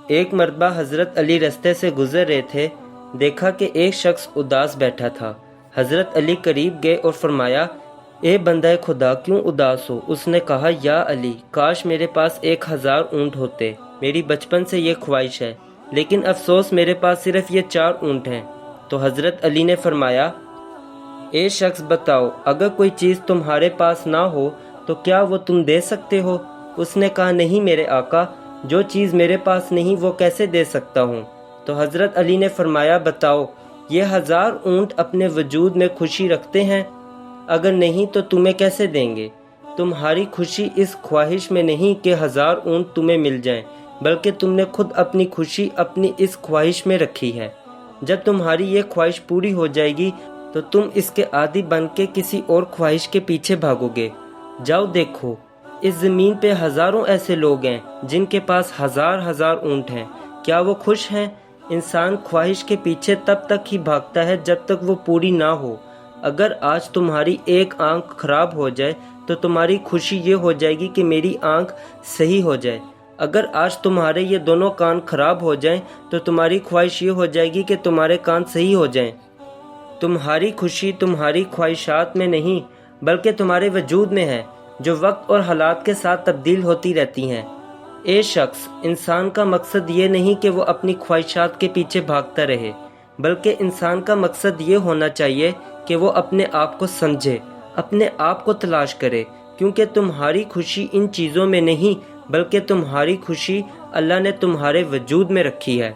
ایک مرتبہ حضرت علی رستے سے گزر رہے تھے، دیکھا کہ ایک شخص اداس بیٹھا تھا۔ حضرت علی قریب گئے اور فرمایا، اے بندہ خدا کیوں اداس ہو؟ اس نے کہا، یا علی، کاش میرے پاس 1000 اونٹ ہوتے، میری بچپن سے یہ خواہش ہے، لیکن افسوس میرے پاس صرف یہ 4 اونٹ ہیں۔ تو حضرت علی نے فرمایا، اے شخص بتاؤ، اگر کوئی چیز تمہارے پاس نہ ہو تو کیا وہ تم دے سکتے ہو؟ اس نے کہا، نہیں میرے آقا، جو چیز میرے پاس نہیں وہ کیسے دے سکتا ہوں؟ تو حضرت علی نے فرمایا، بتاؤ، یہ 1000 اونٹ اپنے وجود میں خوشی رکھتے ہیں؟ اگر نہیں تو تمہیں کیسے دیں گے؟ تمہاری خوشی اس خواہش میں نہیں کہ 1000 اونٹ تمہیں مل جائیں، بلکہ تم نے خود اپنی خوشی اپنی اس خواہش میں رکھی ہے۔ جب تمہاری یہ خواہش پوری ہو جائے گی تو تم اس کے عادی بن کے کسی اور خواہش کے پیچھے بھاگو گے۔ جاؤ دیکھو، اس زمین پہ ہزاروں ایسے لوگ ہیں جن کے پاس 1000 اونٹ ہیں، کیا وہ خوش ہیں؟ انسان خواہش کے پیچھے تب تک ہی بھاگتا ہے جب تک وہ پوری نہ ہو۔ اگر آج تمہاری ایک آنکھ خراب ہو جائے تو تمہاری خوشی یہ ہو جائے گی کہ میری آنکھ صحیح ہو جائے۔ اگر آج تمہارے یہ دونوں کان خراب ہو جائیں تو تمہاری خواہش یہ ہو جائے گی کہ تمہارے کان صحیح ہو جائیں۔ تمہاری خوشی تمہاری خواہشات میں نہیں بلکہ تمہارے وجود میں ہے، جو وقت اور حالات کے ساتھ تبدیل ہوتی رہتی ہیں۔ اے شخص، انسان کا مقصد یہ نہیں کہ وہ اپنی خواہشات کے پیچھے بھاگتا رہے، بلکہ انسان کا مقصد یہ ہونا چاہیے کہ وہ اپنے آپ کو سمجھے، اپنے آپ کو تلاش کرے، کیونکہ تمہاری خوشی ان چیزوں میں نہیں بلکہ تمہاری خوشی اللہ نے تمہارے وجود میں رکھی ہے۔